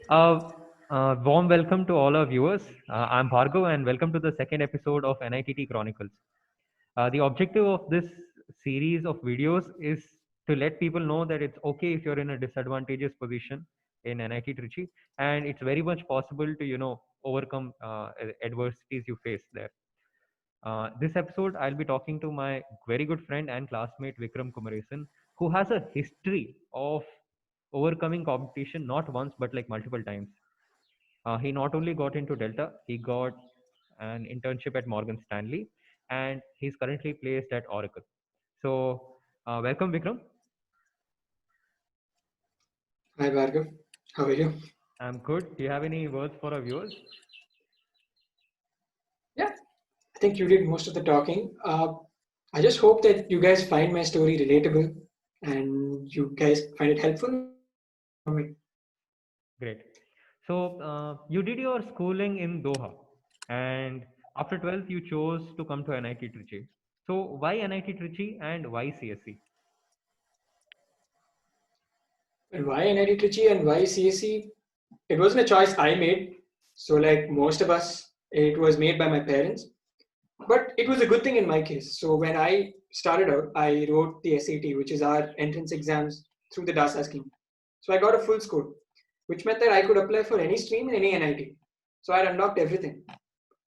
Uh, Warm welcome to all our viewers. I'm Bhargav, and welcome to the second episode of NITT Chronicles. The objective of this series of videos is to let people know that it's okay if you're in a disadvantageous position in NIT Trichy, and it's very much possible to overcome adversities you face there. This episode, I'll be talking to my very good friend and classmate Vikram Kumaresan, who has a history of overcoming competition not once but like multiple times. He not only got into Delta, he got an internship at Morgan Stanley, and he's currently placed at Oracle. So, welcome, Vikram. Hi Bhargav, how are you? I'm good. Do you have any words for our viewers? Yeah, I think you did most of the talking. I just hope that you guys find my story relatable and you guys find it helpful and you learn something from it. Great. So, you did your schooling in Doha, and after 12th, you chose to come to NIT Trichy. So, why NIT Trichy and why CSE? And why NIT Trichy and why CSE? It wasn't a choice I made. So, like most of us, it was made by my parents. But it was a good thing in my case. So, when I started out, I wrote the SAT, which is our entrance exams through the DASA scheme. So, I got a full score, which meant that I could apply for any stream in any NIT. So, I had unlocked everything.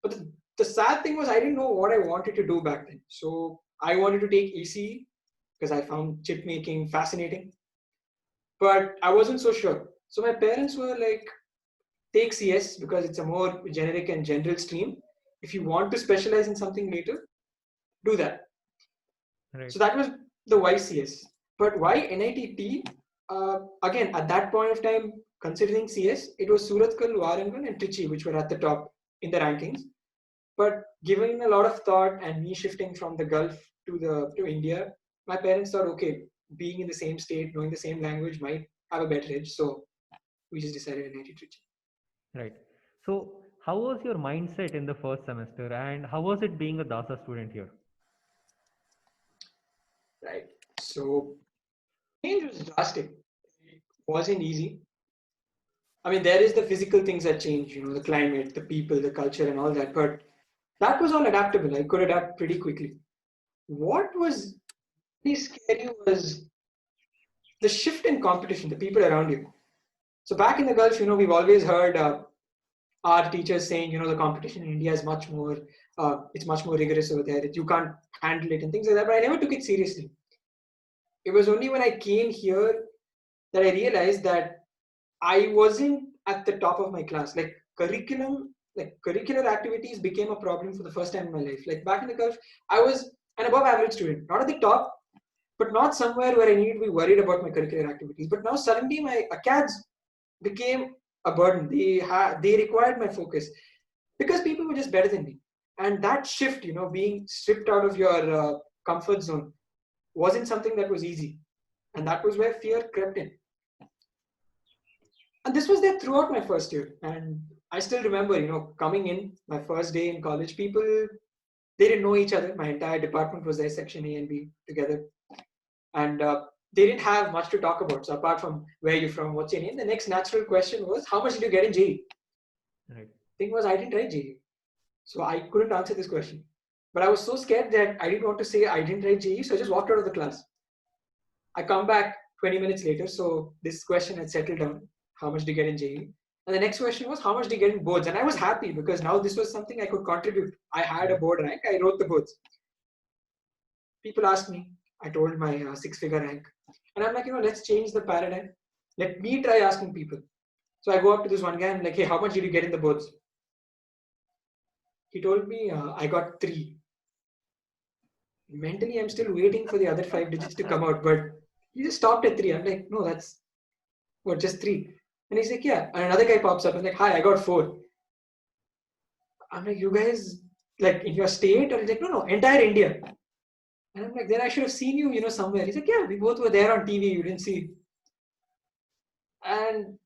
But the sad thing was I didn't know what I wanted to do back then. So I wanted to take ECE because I found chip making fascinating, but I wasn't so sure. So my parents were like, take CS because it's a more generic and general stream. If you want to specialize in something later, do that. Right. So that was the why CS. But why NITT? Again, at that point of time, considering CS, it was Surathkal, Warangal, and Trichy, which were at the top in the rankings. But given a lot of thought and me shifting from the Gulf to India, my parents thought, okay, being in the same state, knowing the same language might have a better edge. So we just decided NIT Trichy. Right. So, how was your mindset in the first semester, and how was it being a DASA student here? Right. So change was drastic. It wasn't easy. I mean, there is the physical things that change, the climate, the people, the culture, and all that. But that was all adaptable. I could adapt pretty quickly. What was really scary was the shift in competition, the people around you. So back in the Gulf, we've always heard our teachers saying, the competition in India is it's much more rigorous over there. That you can't handle it and things like that. But I never took it seriously. It was only when I came here that I realized that I wasn't at the top of my class. Curricular activities became a problem for the first time in my life. Like back in the Gulf, I was an above average student, not at the top, but not somewhere where I needed to be worried about my curricular activities. But now suddenly my acads became a burden. They required my focus because people were just better than me. And that shift, being stripped out of your comfort zone, wasn't something that was easy. And that was where fear crept in. And this was there throughout my first year. And I still remember, coming in my first day in college, people, they didn't know each other. My entire department was there, section A and B together. And they didn't have much to talk about. So apart from where you're from, what's your name, the next natural question was, how much did you get in JE? Right. Thing was, I didn't write JE. So I couldn't answer this question. But I was so scared that I didn't want to say I didn't write JE. So I just walked out of the class. I come back 20 minutes later. So this question had settled down. How much did you get in JE? And the next question was, how much did you get in boards? And I was happy because now this was something I could contribute. I had a Right. board rank. I wrote the boards. People asked me. I told my six-figure rank. And I'm like, let's change the paradigm. Let me try asking people. So I go up to this one guy and I'm like, hey, how much did you get in the boards? He told me I got 3. Mentally, I'm still waiting for the other 5 digits to come out, but he just stopped at 3. I'm like, no, that's what, just 3. And he's like, yeah. And another guy pops up and like, hi, I got 4. I'm like, you guys, like in your state? Or he's like, no, entire India. And I'm like, then I should have seen you, somewhere. He's like, yeah, we both were there on TV. You didn't see. And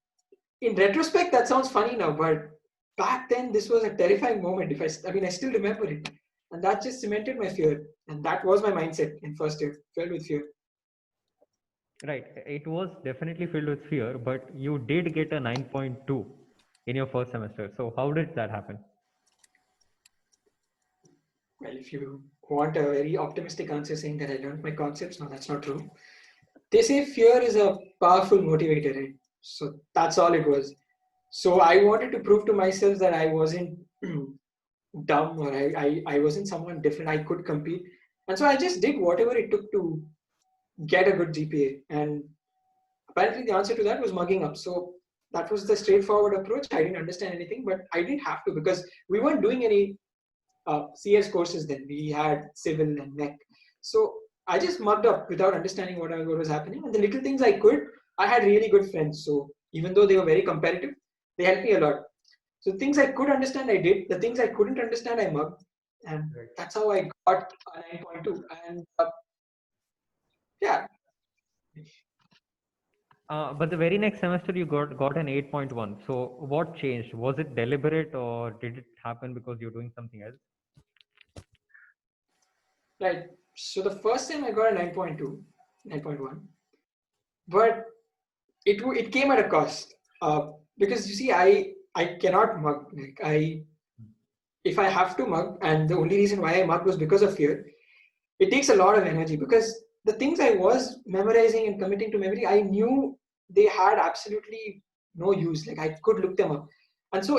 in retrospect, that sounds funny now, but back then, this was a terrifying moment. I still remember it. And that just cemented my fear. And that was my mindset in first year, filled with fear. Right. It was definitely filled with fear, but you did get a 9.2 in your first semester. So how did that happen? Well, if you want a very optimistic answer saying that I learned my concepts, no, that's not true. They say fear is a powerful motivator, right? So that's all it was. So I wanted to prove to myself that I wasn't dumb, or I wasn't someone different. I could compete. And so I just did whatever it took to get a good GPA. And apparently the answer to that was mugging up. So that was the straightforward approach. I didn't understand anything, but I didn't have to because we weren't doing any CS courses then. We had civil and mech. So I just mugged up without understanding what was happening. And the little things I could, I had really good friends. So even though they were very competitive, they helped me a lot. So things I could understand, I did. The things I couldn't understand, I mugged. And Right. that's how I got a 9.2. And yeah, But the very next semester you got an 8.1. So what changed? Was it deliberate or did it happen because you're doing something else? right. So the first time I got a 9.2, 9.1, but it came at a cost. Because you see, I cannot mug. Like if I have to mug, and the only reason why I mugged was because of fear, it takes a lot of energy because the things I was memorizing and committing to memory, I knew they had absolutely no use. Like I could look them up, and so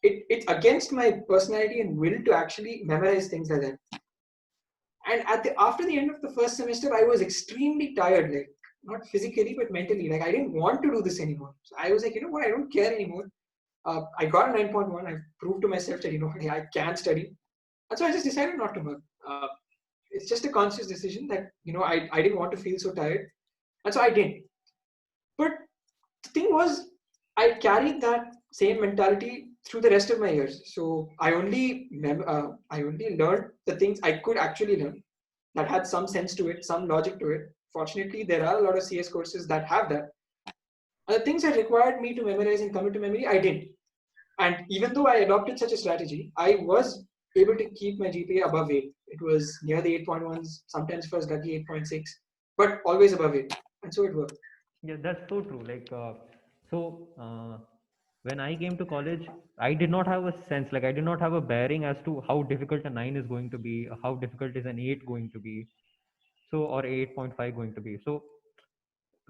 it's against my personality and will to actually memorize things like that. And after the end of the first semester, I was extremely tired, like not physically but mentally. Like I didn't want to do this anymore. So I was like, you know what, I don't care anymore. I got a 9.1. I proved to myself that hey, I can study, and so I just decided not to work. It's just a conscious decision that I didn't want to feel so tired, and so I didn't. But the thing was, I carried that same mentality through the rest of my years. So I only learned the things I could actually learn that had some sense to it, some logic to it. Fortunately, there are a lot of CS courses that have that. And the things that required me to memorize and commit to memory, I did. And even though I adopted such a strategy, I was able to keep my GPA above 8. It was near the 8.1s, sometimes it was lucky 8.6, but always above 8. And so it worked. Yeah, that's so true. When I came to college, I did not have a sense, like I did not have a bearing as to how difficult a 9 is going to be, how difficult is an 8 going to be, so or 8.5 going to be. So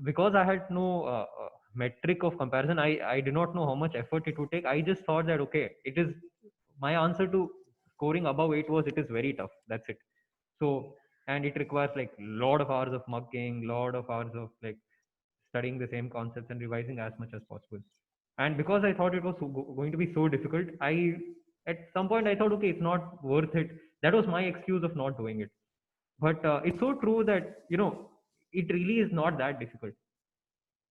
because I had no metric of comparison, I did not know how much effort it would take. I just thought that okay, it is my answer to scoring above 8 was it is very tough. That's it. So and it requires like lot of hours of mugging, lot of hours of like studying the same concepts and revising as much as possible. And because I thought it was going to be so difficult, I at some point I thought okay, it's not worth it. That was my excuse of not doing it. But it's so true that it really is not that difficult.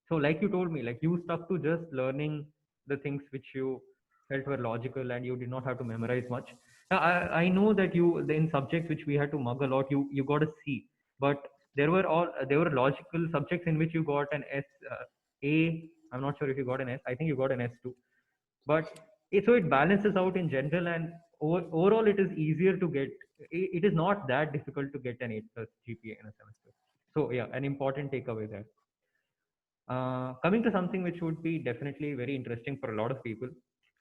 So like you told me, like you stuck to just learning the things which you felt were logical and you did not have to memorize much. I know that in subjects which we had to mug a lot, you got a C, but there were logical subjects in which you got an S, A. I'm not sure if you got an S. I think you got an S too. But so it balances out in general, and overall it is easier to get. It is not that difficult to get an 8 plus GPA in a semester. So yeah, an important takeaway there. Coming to something which would be definitely very interesting for a lot of people.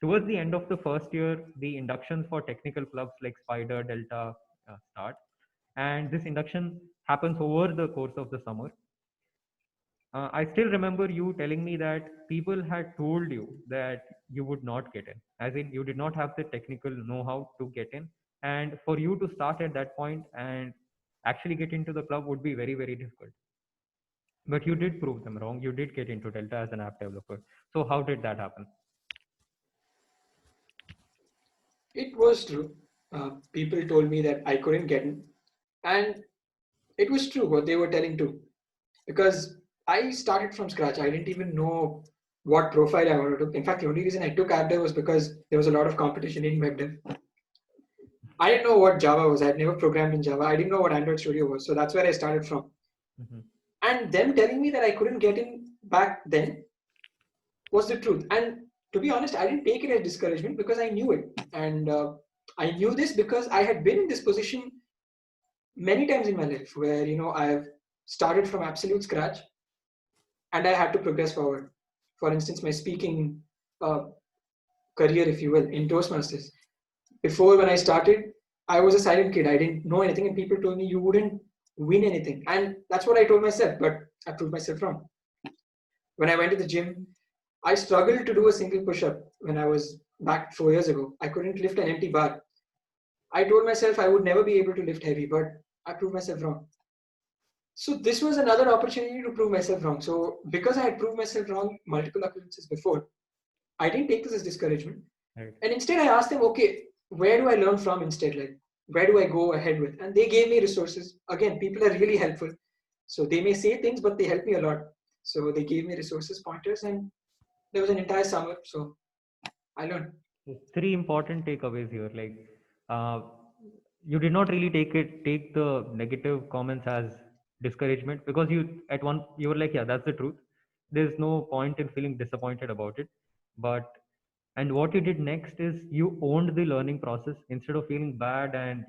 Towards the end of the first year, the inductions for technical clubs like Spider, Delta start. And this induction happens over the course of the summer. I still remember you telling me that people had told you that you would not get in, as in you did not have the technical know how to get in. And for you to start at that point and actually get into the club would be very, very difficult. But you did prove them wrong. You did get into Delta as an app developer. So how did that happen? It was true. People told me that I couldn't get in. And it was true what they were telling too. Because I started from scratch. I didn't even know what profile I wanted to. In fact, the only reason I took app dev was because there was a lot of competition in web dev. I didn't know what Java was. I had never programmed in Java. I didn't know what Android Studio was. So that's where I started from. Hmm. And them telling me that I couldn't get in back then was the truth. And to be honest, I didn't take it as discouragement because I knew it. And I knew this because I had been in this position many times in my life where, I've started from absolute scratch. and I had to progress forward. For instance, my speaking uh, career, if you will, in Toastmasters. Before, when I started, I was a silent kid. I didn't know anything, and people told me you wouldn't win anything. And that's what I told myself, but I proved myself wrong. When I went to the gym, I struggled to do a single push up when I was back 4 years ago. I couldn't lift an empty bar. I told myself I would never be able to lift heavy, but I proved myself wrong. So this was another opportunity to prove myself wrong. So because I had proved myself wrong multiple occurrences before, I didn't take this as discouragement. Right. And instead I asked them, okay, where do I learn from instead? Like, where do I go ahead with? And they gave me resources. Again, people are really helpful. So they may say things, but they help me a lot. So they gave me resources, pointers, and there was an entire summer. So I learned. So three important takeaways here. Like, uh, you did not really take the negative comments as discouragement, because you were like, yeah, that's the truth. There's no point in feeling disappointed about it. But and what you did next is you owned the learning process instead of feeling bad and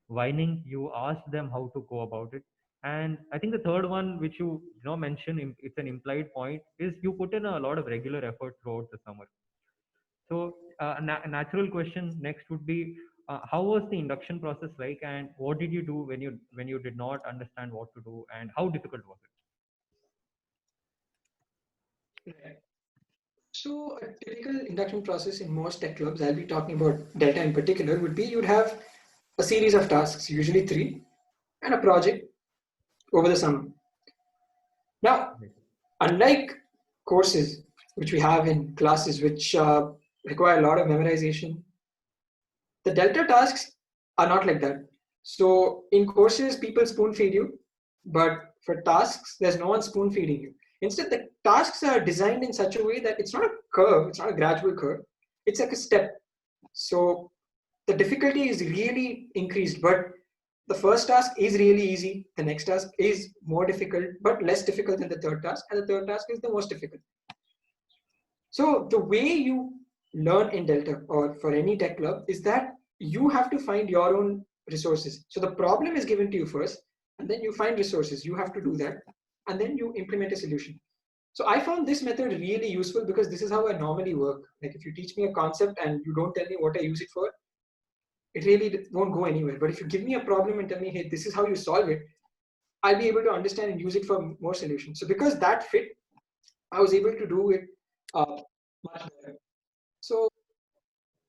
whining. You asked them how to go about it. And I think the third one, which mentioned, it's an implied point, is you put in a lot of regular effort throughout the summer. So a natural question next would be, how was the induction process like, and what did you do when you did not understand what to do, and how difficult was Right. So a typical induction process in most tech clubs, I'll be talking about Delta in particular, would be you'd have a series of tasks, usually three, and a project over the summer. Now, it? unlike courses which we have in classes which require a lot of memorization, the Delta tasks are not like that. So in courses, people spoon feed you, but for tasks, there's no one spoon feeding you. Instead, the tasks are designed in such a way that it's not a curve, it's not a gradual curve, it's like a step. So the difficulty is really increased, but the first task is really easy. The next task is more difficult, but less difficult than the third task, and the third task is the most difficult. So the way you learn in Delta or for any tech club is that you have to find your own resources. So the problem is given to you first, and then you find resources. You have to do that, and then you implement a solution. So I found this method really useful because this is how I normally work. Like if you teach me a concept and you don't tell me what I use it for, it really won't go anywhere. But if you give me a problem and tell me, hey, this is how you solve it, I'll be able to understand and use it for more solutions. So because that fit, I was able to do it much better. So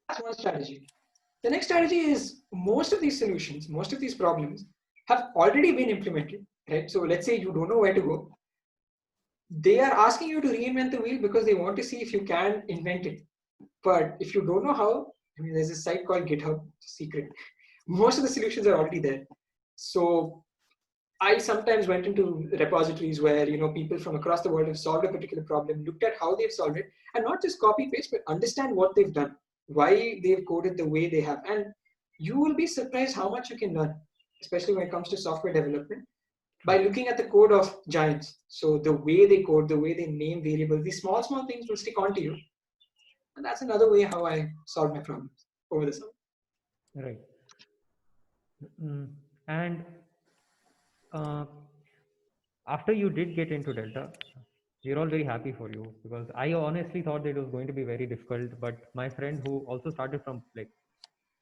that's one strategy. The next strategy is most of these solutions, most of these problems have already been implemented, right? So let's say you don't know where to go. They are asking you to reinvent the wheel because they want to see if you can invent it. But if you don't know how, I mean, there's a site called GitHub, secret. Most of the solutions are already there. So I sometimes went into repositories where people from across the world have solved a particular problem, looked at how they've solved it, and not just copy paste, but understand what they've done, why they've coded the way they have, and you will be surprised how much you can learn, especially when it comes to software development, by looking at the code of giants. So the way they code, the way they name variables, these small things will stick onto you, and that's another way how I solved my problems over the summer. Right. And uh, after you did get into Delta, we're all very happy for you, because I honestly thought that it was going to be very difficult. But my friend who also started from like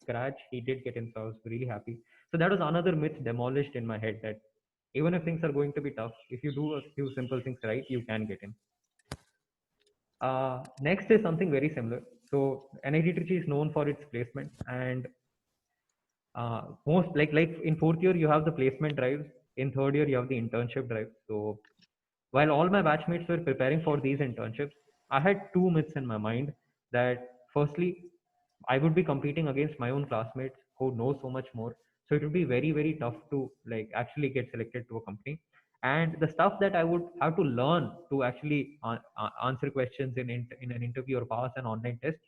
scratch, he did get in, so I was really happy. So that was another myth demolished in my head, that even if things are going to be tough, if you do a few simple things right, you can get in. Next is something very similar. So NIT Trichy is known for its placement, and most like in fourth year you have the placement drive, in third year you have the internship drive. So while all my batchmates were preparing for these internships, I had two myths in my mind. That firstly, I would be competing against my own classmates who know so much more. So it would be very, very tough to like actually get selected to a company. And the stuff that I would have to learn to actually answer questions in an interview or pass an online test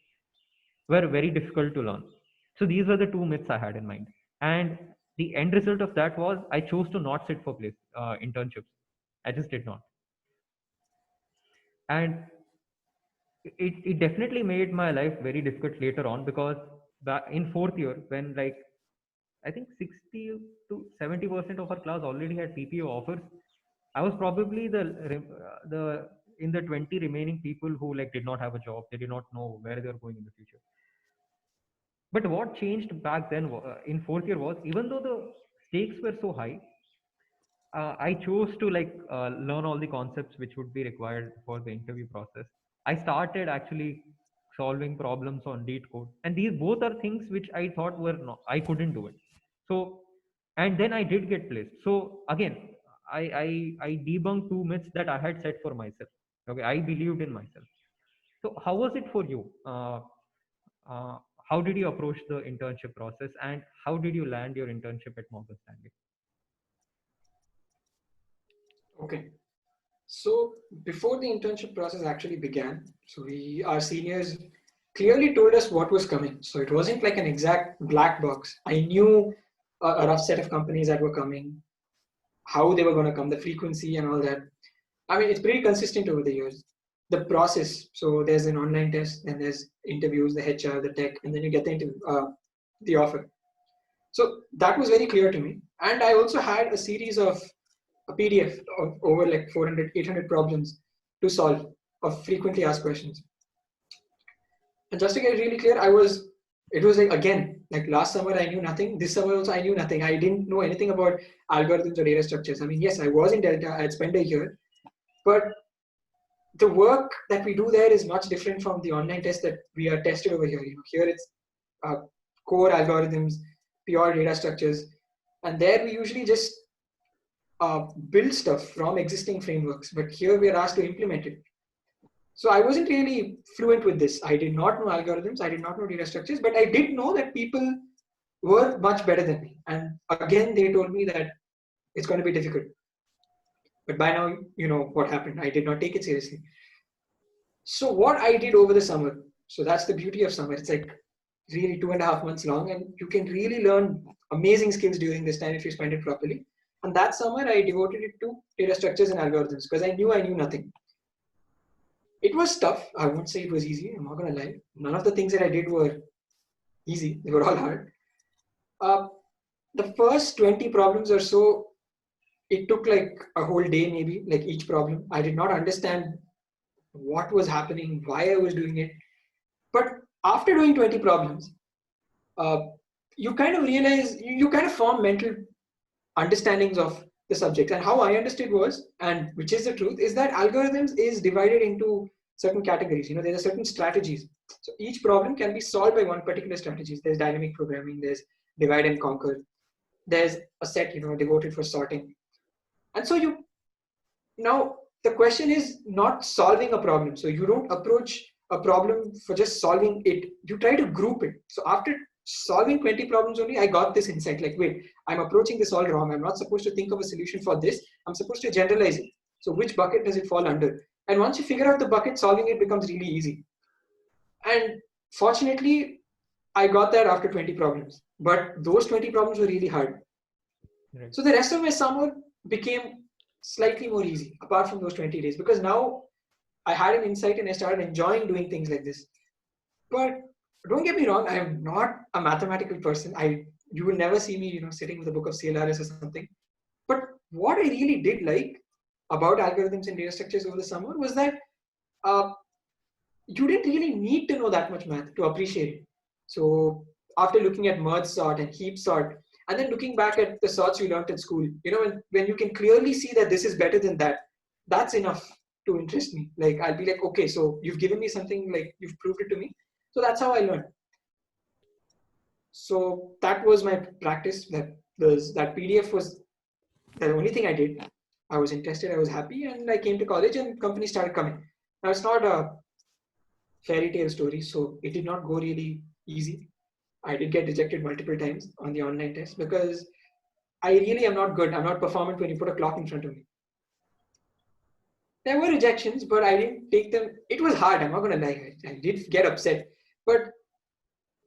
were very difficult to learn. So these were the two myths I had in mind. And the end result of that was I chose to not sit for internships. I just did not. And it definitely made my life very difficult later on, because in fourth year, when like I think 60 to 70% of our class already had PPO offers, I was probably the in the 20 remaining people who like did not have a job. They did not know where they were going in the future. But what changed back then in fourth year was, even though the stakes were so high, I chose to like learn all the concepts which would be required for the interview process. I started actually solving problems on Deet code, and these both are things which I thought were not, I couldn't do it. So, and then I did get placed. So again, I debunked two myths that I had set for myself. Okay, I believed in myself. So how was it for you? Uh, how did you approach the internship process, and how did you land your internship at Morgan Stanley? Okay. So before the internship process actually began, our seniors clearly told us what was coming. So it wasn't like an exact black box. I knew a rough set of companies that were coming, how they were going to come, the frequency and all that. I mean, it's pretty consistent over the years. The process, so there's an online test, then there's interviews, the HR, the tech, and then you get the offer. So that was very clear to me. And I also had a series of a PDF of over like 400, 800 problems to solve of frequently asked questions. And just to get it really clear, it was like, again, like last summer I knew nothing. This summer also I knew nothing. I didn't know anything about algorithms or data structures. I mean, yes, I was in Delta, I had spent a year, but the work that we do there is much different from the online test that we are tested over here. Here it's core algorithms, pure data structures, and there we usually just build stuff from existing frameworks. But here we are asked to implement it. So I wasn't really fluent with this. I did not know algorithms. I did not know data structures, but I did know that people were much better than me. And again, they told me that it's going to be difficult. But by now, you know what happened. I did not take it seriously. So what I did over the summer, so that's the beauty of summer. It's like really 2.5 months long, and you can really learn amazing skills during this time if you spend it properly. And that summer, I devoted it to data structures and algorithms because I knew nothing. It was tough. I won't say it was easy. I'm not going to lie. None of the things that I did were easy. They were all hard. Uh, the first 20 problems or so, it took like a whole day, maybe, like each problem. I did not understand what was happening, why I was doing it. But after doing 20 problems, uh, you kind of realize, you kind of form mental understandings of the subject. And how I understood was, and which is the truth, is that algorithms is divided into certain categories. There are certain strategies. So each problem can be solved by one particular strategy. There's dynamic programming, there's divide and conquer, there's a set, devoted for sorting. And so now the question is not solving a problem. So you don't approach a problem for just solving it. You try to group it. So after solving 20 problems only, I got this insight like, wait, I'm approaching this all wrong. I'm not supposed to think of a solution for this. I'm supposed to generalize it. So which bucket does it fall under? And once you figure out the bucket, solving it becomes really easy. And fortunately, I got that after 20 problems. But those 20 problems were really hard. Right. So the rest of my summer became slightly more easy, apart from those 20 days, because now I had an insight and I started enjoying doing things like this. But don't get me wrong, I am not a mathematical person. You will never see me, sitting with a book of CLRS or something. But what I really did like about algorithms and data structures over the summer was that you didn't really need to know that much math to appreciate it. So after looking at merge sort and heap sort, and then looking back at the sorts you learned at school, when you can clearly see that this is better than that, that's enough to interest me. Like, I'll be like, okay, so you've given me something, like you've proved it to me. So that's how I learned. So that was my practice. That PDF was the only thing I did. I was interested, I was happy, and I came to college and companies started coming. Now it's not a fairy tale story, so it did not go really easy. I did get rejected multiple times on the online test because I really am not good. I'm not performant when you put a clock in front of me. There were rejections, but I didn't take them. It was hard. I'm not going to lie. I did get upset. But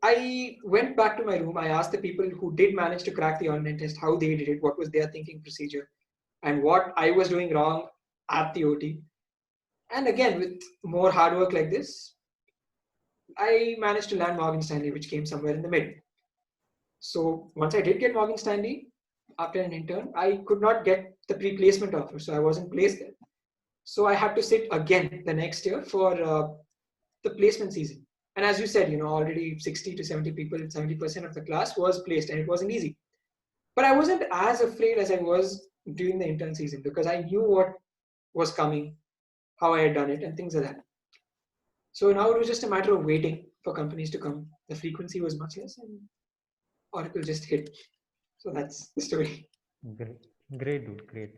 I went back to my room. I asked the people who did manage to crack the online test how they did it, what was their thinking procedure, and what I was doing wrong at the OT. And again, with more hard work like this, I managed to land Morgan Stanley, which came somewhere in the middle. So once I did get Morgan Stanley, after an intern, I could not get the pre-placement offer. So I wasn't placed there. So I had to sit again the next year for the placement season. And as you said, already 60 to 70 people, 70% of the class was placed, and it wasn't easy. But I wasn't as afraid as I was during the intern season because I knew what was coming, how I had done it, and things like that. So now it was just a matter of waiting for companies to come. The frequency was much less, and Oracle just hit. So that's the story. Great, great, dude, great.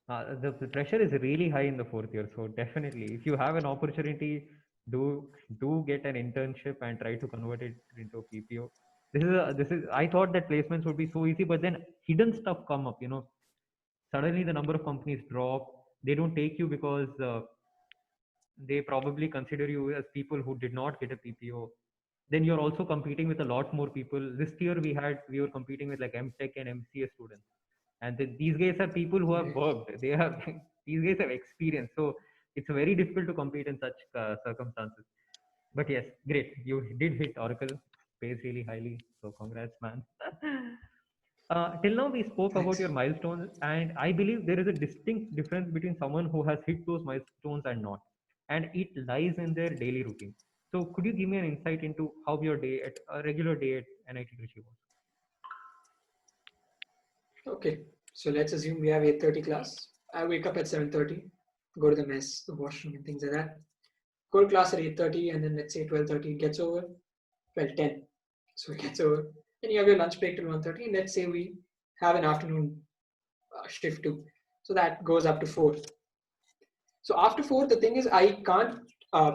The pressure is really high in the fourth year, so definitely, if you have an opportunity, do get an internship and try to convert it into PPO. This is. I thought that placements would be so easy, but then hidden stuff come up. Suddenly the number of companies drop. They don't take you because they probably consider you as people who did not get a PPO. Then you're also competing with a lot more people. This year we were competing with like MTech and MCA students, and these guys are people who have Right. worked. They have these guys have experience, so it's very difficult to compete in such circumstances. But yes, great, you did hit Oracle, pays really highly, so congrats, man. Till now, we spoke about Thanks. your milestones, and I believe there is a distinct difference between someone who has hit those milestones and not, and it lies in their daily routine. So, could you give me an insight into how your day at a regular day at NIT Trichy was? Okay. So let's assume we have 8:30 class. I wake up at 7:30, go to the mess, the washroom, and things like that. Go to class at 8:30, and then let's say 12:30 it gets over. 12:10. So it gets over. Then you have your lunch break till 1:30, and let's say we have an afternoon shift too. So that goes up to 4. So after 4, the thing is I can't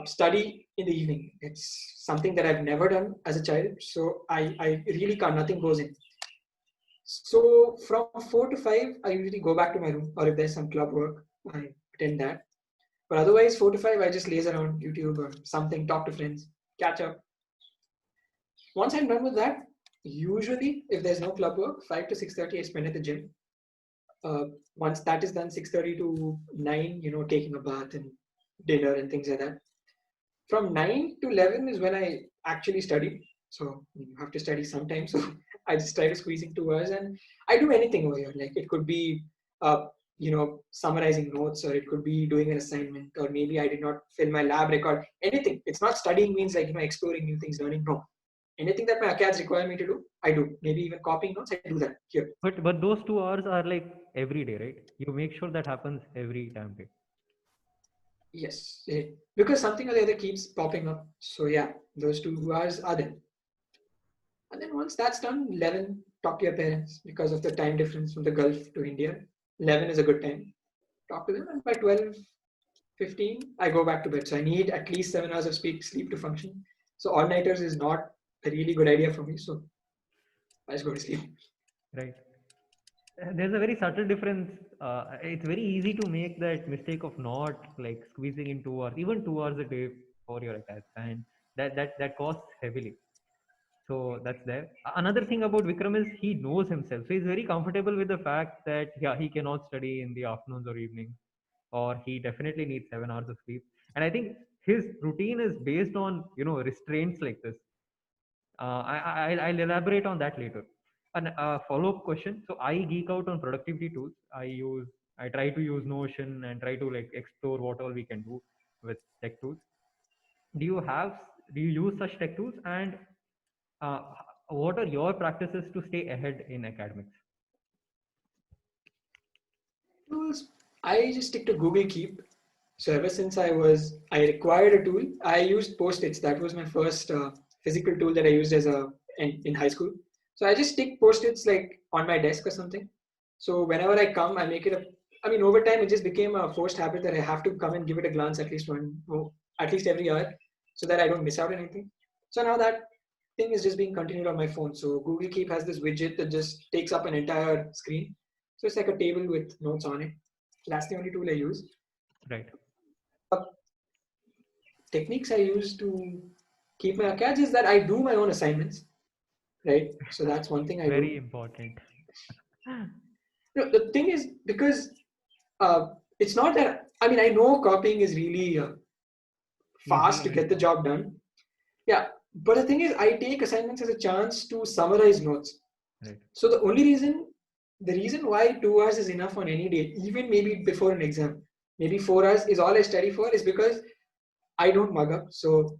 study in the evening. It's something that I've never done as a child. So I really can't. Nothing goes in. So from 4 to 5, I usually go back to my room, or if there's some club work, I attend that. But otherwise, 4 to 5, I just laze around YouTube or something, talk to friends, catch up. Once I'm done with that, usually if there's no club work, 5 to 6:30, I spend at the gym. Once that is done, 6:30 to 9, taking a bath and dinner and things like that. From 9 to 11 is when I actually study. So you have to study sometimes. So I just try to squeeze in 2 hours, and I do anything over here. Like it could be, summarizing notes, or it could be doing an assignment, or maybe I did not fill my lab record. Anything. It's not studying means like exploring new things, learning. No, anything that my acads require me to do, I do. Maybe even copying notes, I do that here. But those 2 hours are like every day, right? You make sure that happens every damn day. Yes, because something or the other keeps popping up. So yeah, those 2 hours are there. And then once that's done, 11, talk to your parents because of the time difference from the Gulf to India. 11 is a good time. Talk to them, and by 12, 15, I go back to bed. So I need at least 7 hours of sleep to function. So all-nighters is not a really good idea for me. So I just go to sleep. Right. There's a very subtle difference. It's very easy to make that mistake of not like squeezing in 2 hours, even 2 hours a day for your attacks, and that costs heavily. So that's there. Another thing about Vikram is he knows himself, so he's very comfortable with the fact that yeah, he cannot study in the afternoons or evenings, or he definitely needs 7 hours of sleep. And I think his routine is based on restraints like this. I'll elaborate on that later. And follow-up question. So I geek out on productivity tools. I try to use Notion and try to like explore what all we can do with tech tools. Do you have do you use such tech tools? And uh, what are your practices to stay ahead in academics? Tools, I just stick to Google Keep. So ever since I required a tool, I used Post-its. That was my first physical tool that I used in high school. So I just stick Post-its like on my desk or something. So whenever I come, I make it a. I mean, over time, it just became a forced habit that I have to come and give it a glance at least every hour, so that I don't miss out on anything. So now that thing is just being continued on my phone. So Google Keep has this widget that just takes up an entire screen. So it's like a table with notes on it. That's the only tool I use. Right. Uh, Techniques I use to keep my accounts is that I do my own assignments, right? So that's one thing I Very do. important. The thing is because it's not that I mean I know copying is really Easy fast to and get the fast. job done. Yeah, but the thing is I take assignments as a chance to summarize notes. Right. So the only reason the reason why 2 hours is enough on any day, even maybe before an exam, maybe 4 hours is all I study for, is because I don't mug up. So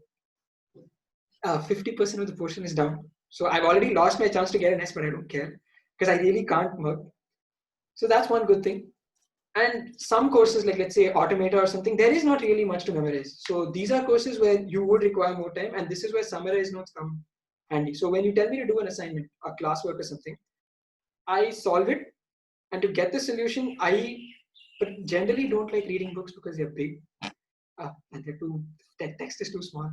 50% of the portion is down. So I've already lost my chance to get an S, but I don't care because I really can't mug. So that's one good thing. And some courses, like let's say Automata or something, there is not really much to memorize. So these are courses where you would require more time, and this is where summarized notes come handy. So when you tell me to do an assignment, a classwork or something, I solve it, and to get the solution, I generally don't like reading books because they're big and that text is too small.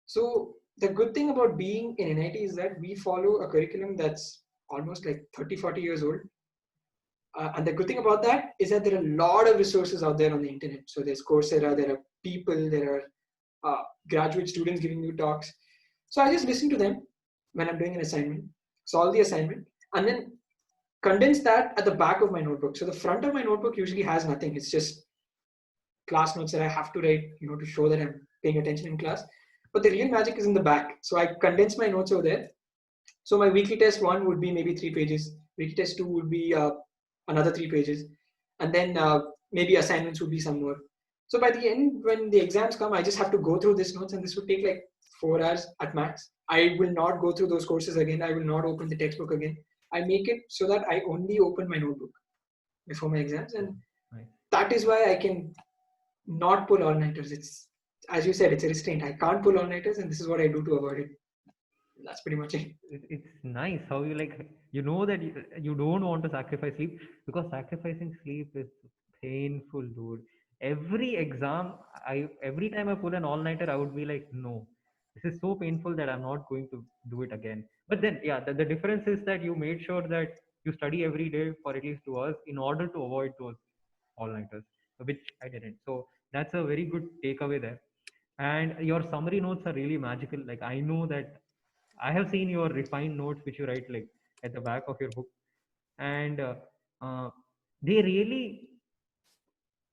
So the good thing about being in NIT is that we follow a curriculum that's almost like 30, 40 years old. And the good thing about that is that there are a lot of resources out there on the internet. So there's Coursera, there are people, there are graduate students giving you talks. So I just listen to them when I'm doing an assignment, solve the assignment, and then condense that at the back of my notebook. So the front of my notebook usually has nothing. It's just class notes that I have to write, to show that I'm paying attention in class. But the real magic is in the back. So I condense my notes over there. So my weekly test 1 would be maybe 3 pages. Weekly test 2 would be another 3 pages. And then maybe assignments would be some more. So by the end, when the exams come, I just have to go through these notes, and this would take like 4 hours at max. I will not go through those courses again. I will not open the textbook again. I make it so that I only open my notebook before my exams. And that is why I can not pull all-nighters. It's, as you said, it's a restraint. I can't pull all-nighters, and this is what I do to avoid it. That's pretty much it. It's nice how you that you don't want to sacrifice sleep, because sacrificing sleep is painful, dude. Every exam, every time I pull an all-nighter, I would be like, no, this is so painful that I'm not going to do it again. But then, yeah, the difference is that you made sure that you study every day for at least 2 hours in order to avoid those all-nighters, which I didn't. So that's a very good takeaway there. And your summary notes are really magical. Like, I know that I have seen your refined notes which you write like at the back of your book, and uh, they really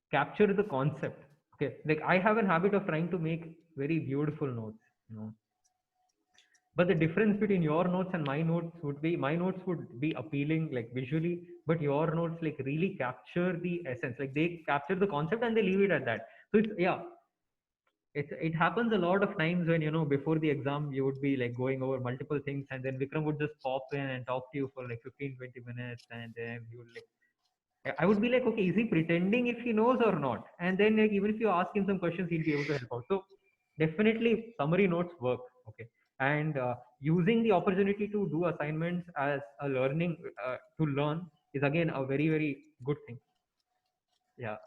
capture the concept. Okay, like I have a habit of trying to make very beautiful notes. But the difference between your notes and my notes would be, my notes would be appealing like visually, but your notes like really capture the essence. Like they capture the concept and they leave it at that. So it's, yeah, it happens a lot of times when before the exam you would be like going over multiple things, and then Vikram would just pop in and talk to you for like 15-20 minutes, and then he would like, I would be like, okay, is he pretending if he knows or not? And then like even if you ask him some questions, he'll be able to help out. So definitely summary notes work. Okay. And using the opportunity to do assignments as a learning to learn is again a very, very good thing. Yeah.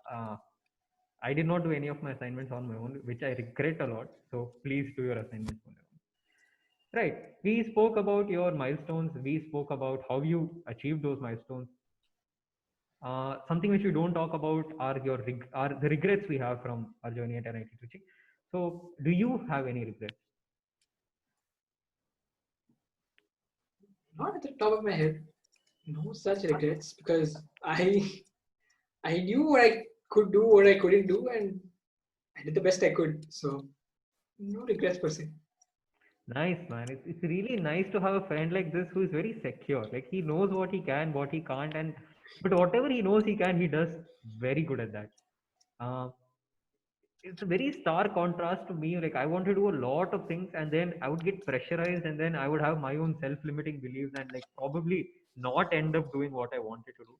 I did not do any of my assignments on my own, which I regret a lot. So please do your assignments on your own. Right. We spoke about your milestones. We spoke about how you achieved those milestones. Something which we don't talk about are are the regrets we have from our journey at NIT teaching. So, do you have any regrets? Not at the top of my head. No such regrets, because I knew what I could do, what I couldn't do, and I did the best I could. So no regrets per se. Nice, man. It's really nice to have a friend like this who is very secure. Like he knows what he can, what he can't, and but whatever he knows he can, he does very good at that. Uh, it's a very stark contrast to me. Like I want to do a lot of things, and then I would get pressurized, and then I would have my own self-limiting beliefs, and like probably not end up doing what I wanted to do.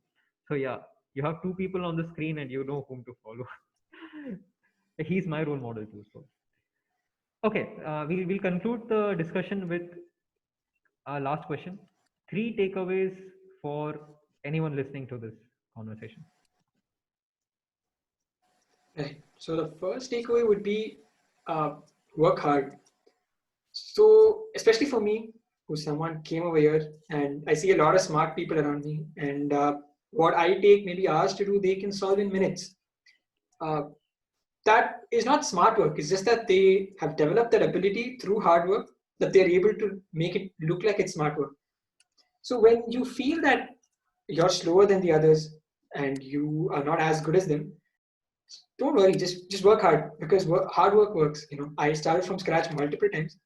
So yeah, you have two people on the screen, and you know whom to follow. He's my role model too. So okay, we'll conclude the discussion with our last question. Three takeaways for anyone listening to this conversation. Right. So the first takeaway would be work hard. So especially for me, who someone came over here, and I see a lot of smart people around me, and what I take maybe hours to do, they can solve in minutes. Uh, that is not smart work. It's just that they have developed that ability through hard work, that they're able to make it look like it's smart work. So when you feel that you're slower than the others and you are not as good as them, don't worry. Just work hard, because hard work works. I started from scratch multiple times,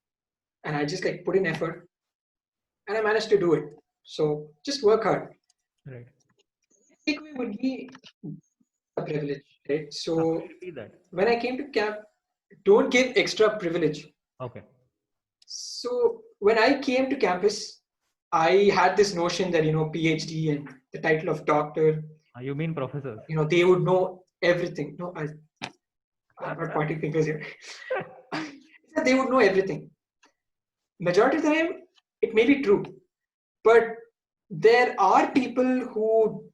and I just like put in effort, and I managed to do it. So just work hard. Right. takeaway would be a privilege, right? Could So you repeat that? when I came to camp, don't give extra privilege. Okay. So when I came to campus, I had this notion that PhD and the title of doctor, You mean professors? they would know everything. No, I'm not pointing fingers here. They would know everything. Majority of the time, it may be true, but there are people who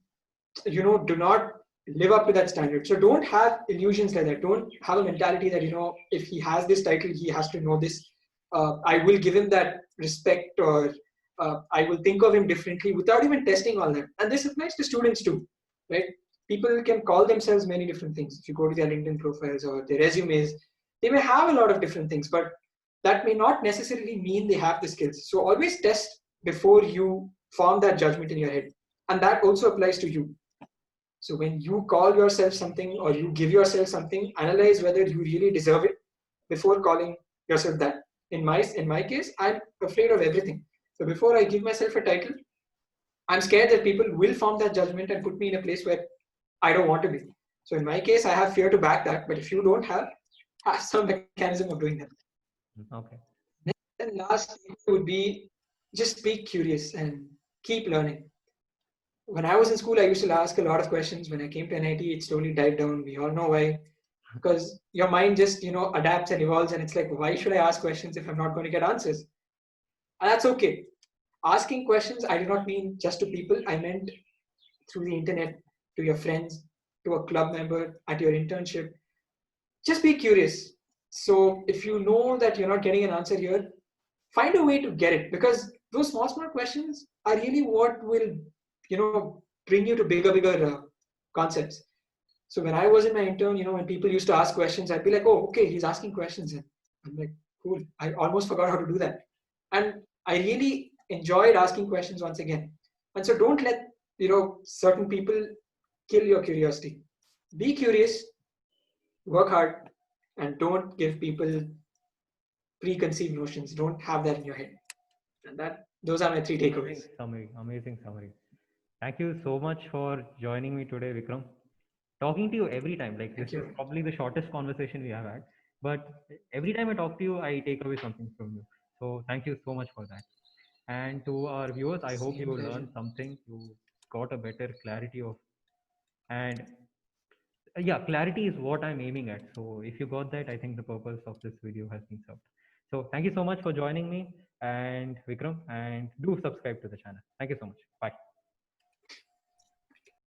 do not live up to that standard. So don't have illusions like that. Don't have a mentality that if he has this title he has to know this. I will give him that respect, or I will think of him differently without even testing all that. And this applies to students too, right? People can call themselves many different things. If you go to their LinkedIn profiles or their resumes, they may have a lot of different things, but that may not necessarily mean they have the skills. So always test before you form that judgment in your head, and that also applies to you. So when you call yourself something or you give yourself something, analyze whether you really deserve it before calling yourself that. In my case, I'm afraid of everything. So before I give myself a title, I'm scared that people will form that judgment and put me in a place where I don't want to be. So in my case, I have fear to back that. But if you don't have some mechanism of doing that. Okay. And last would be just be curious and keep learning. When I was in school, I used to ask a lot of questions. When I came to NIT, it slowly died down. We all know why. Because your mind just, adapts and evolves, and it's like, why should I ask questions if I'm not going to get answers? And that's okay. Asking questions, I do not mean just to people. I meant through the internet, to your friends, to a club member, at your internship. Just be curious. So if you know that you're not getting an answer here, find a way to get it, because those small questions are really what will bring you to bigger concepts. So when I was in my intern, when people used to ask questions, I'd be like, oh, okay, he's asking questions, and I'm like, cool, I almost forgot how to do that. And I really enjoyed asking questions once again. And so don't let certain people kill your curiosity. Be curious, work hard, and don't give people preconceived notions. Don't have that in your head. And those are my three takeaways. Amazing summary. Amazing summary. Thank you so much for joining me today, Vikram. Talking to you every time, like this Thank is you. probably the shortest conversation we have had, but every time I talk to you, I take away something from you. So thank you so much for that. And to our viewers, I hope Same you pleasure. learned something, you got a better clarity of, and yeah, clarity is what I'm aiming at. So if you got that, I think the purpose of this video has been served. So thank you so much for joining me and Vikram, and do subscribe to the channel. Thank you so much. Bye.